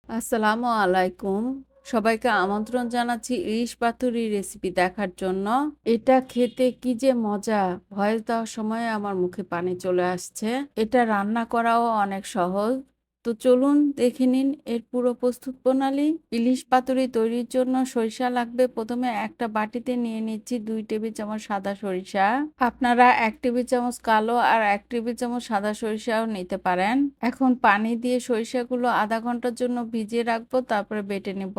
আসসালামু আলাইকুম। সবাইকে আমন্ত্রণ জানাচ্ছি ইলিশ পাতুরি রেসিপি দেখার জন্য। এটা খেতে কি যে মজা! ভয়েস দেওয়ার সময় আমার মুখে পানি চলে আসছে। এটা রান্না করাও অনেক সহজ। তো চলুন দেখে নিন এর পুরো প্রস্তুত প্রণালী। ইলিশ পাতুরি তৈরির জন্য সরিষা লাগবে। প্রথমে একটা বাটিতে নিয়ে নিচ্ছি 2 টেবিল চামচ সাদা সরিষা। আপনারা 1 টেবিল চামচ কালো আর 1 টেবিল চামচ সাদা সরিষাও নিতে পারেন। এখন পানি দিয়ে সরিষাগুলো আধা ঘন্টার জন্য ভিজিয়ে রাখবো, তারপরে বেটে নেব।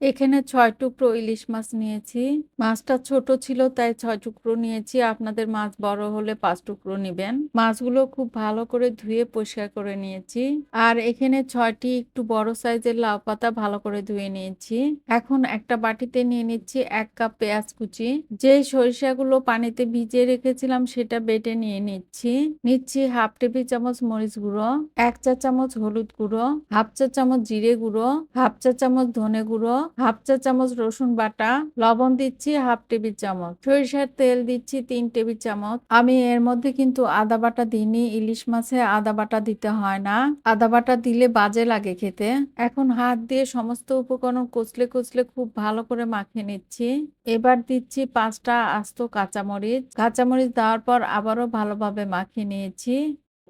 এখানে 6 টুকরো ইলিশ মাছ নিয়েছি। মাছটা ছোট ছিল তাই 6 টুকরো নিয়েছি। আপনাদের মাছ বড় হলে 5 টুকরো নেবেন। মাছগুলো খুব ভালো করে ধুয়ে পরিষ্কার করে নিয়েছি। আর এখানে 6টি একটু বড় সাইজের লাউ পাতা ভালো করে ধুয়ে নিয়েছি। এখন একটা বাটিতে নিয়ে নিচ্ছি 1 কাপ পেঁয়াজ কুচি। যেই সরিষাগুলো পানিতে ভিজিয়ে রেখেছিলাম সেটা বেটে নিয়ে নিচ্ছি হাফ টেবিল চামচ মরিচ গুঁড়ো, 1 চা চামচ হলুদ গুঁড়ো, হাফ চা চামচ জিরে গুঁড়ো, হাফ চা চামচ ধনে গুঁড়ো, হাফ চা চামচ রসুন বাটা, লবণ দিচ্ছি হাফ টেবিল চামচ, সরিষার তেল দিচ্ছি 3 টেবিল চামচ। আমি এর মধ্যে কিন্তু আদা বাটা দিইনি। ইলিশ মাছে আদা বাটা দিতে হয় না। আদা বাটা দিলে বাজে লাগে খেতে। এখন হাত দিয়ে সমস্ত উপকরণ কচলে কচলে খুব ভালো করে মাখিয়ে নিচ্ছি। এবার দিচ্ছি 5টা আস্ত কাঁচামরিচ। কাঁচামরিচ দেওয়ার পর আবারও ভালোভাবে মাখিয়ে নিয়েছি।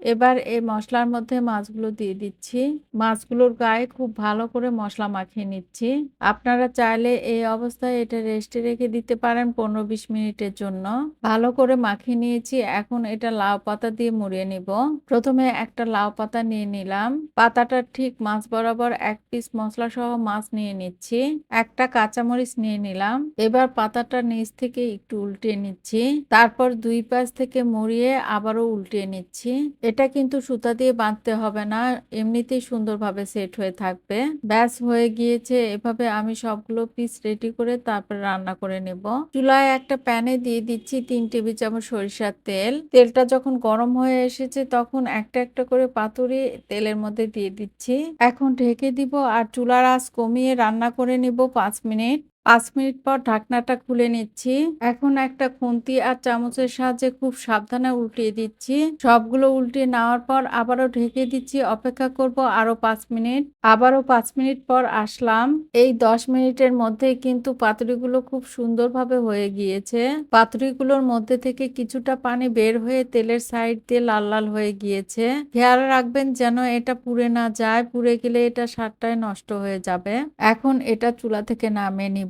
এবার এই মশলার মধ্যে মাছগুলো দিয়ে দিচ্ছি। মাছগুলোর গায়ে খুব ভালো করে মশলা মাখিয়ে নিচ্ছি। আপনারা চাইলে এই অবস্থায় এটা রেস্টে রেখে দিতে পারেন 15-20 মিনিটের জন্য। ভালো করে মাখিয়ে নিয়েছি। এখন এটা লাউ পাতা দিয়ে মুড়িয়ে নিব। প্রথমে একটা লাউ পাতা নিয়ে নিলাম। পাতাটা ঠিক মাছ বরাবর 1 পিস মশলা সহ মাছ নিয়ে নিচ্ছি। একটা কাঁচামরিচ নিয়ে নিলাম। এবার পাতাটা নিচ থেকে একটু উল্টিয়ে নিচ্ছি। তারপর 2 পাশ থেকে মুড়িয়ে আবারও উল্টিয়ে নিচ্ছি। এটা কিন্তু সুতা দিয়ে বাঁধতে হবে না, এমনিতেই সুন্দরভাবে সেট হয়ে থাকবে। ব্যাস হয়ে গিয়েছে। এভাবে আমি সবগুলো পিস রেডি করে তারপর রান্না করে নেব। চুলায় একটা প্যানে দিয়ে দিচ্ছি 3 টেবিল চামচ সরিষার তেল। তেলটা যখন গরম হয়ে এসেছে তখন একটা একটা করে পাতুরি তেলের মধ্যে দিয়ে দিচ্ছি। এখন ঢেকে দিব আর চুলার আঁচ কমিয়ে রান্না করে নিব 5 মিনিট। 5 মিনিট পর ঢাকনাটা খুলে নিচ্ছি। এখন একটা খুন্তি আর চামচের সাহায্যে খুব সাবধানে উল্টিয়ে দিচ্ছি। সবগুলো উল্টিয়ে নেওয়ার পর আবারও ঢেকে দিচ্ছি। অপেক্ষা করব আরো 5 মিনিট। আবারও 5 মিনিট পর আসলাম। এই 10 মিনিটের মধ্যেই কিন্তু পাতুরিগুলো খুব সুন্দরভাবে হয়ে গিয়েছে। পাতুরিগুলোর মধ্যে থেকে কিছুটা পানি বের হয়ে তেলের সাইড দিয়ে লাল লাল হয়ে গিয়েছে। খেয়াল রাখবেন যেন এটা পুড়ে না যায়। পুড়ে গেলে এটা স্বাদটাই নষ্ট হয়ে যাবে। এখন এটা চুলা থেকে নামিয়ে নিব।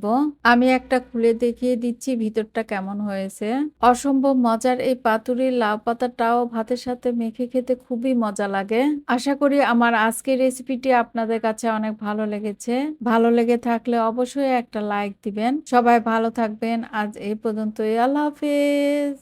আমি একটা খুলে দেখিয়ে দিচ্ছি ভিতরটা কেমন হয়েছে। অসম্ভব মজার এই পাতুরির লাউ পাতাটাও ভাতের সাথে মেখে খেতে খুবই মজা লাগে। আশা করি আমার আজকের রেসিপিটি আপনাদের কাছে অনেক ভালো লেগেছে। ভালো লেগে থাকলে অবশ্যই একটা লাইক দিবেন। সবাই ভালো থাকবেন। আজ এই পর্যন্তই। আল্লাহ হাফেজ।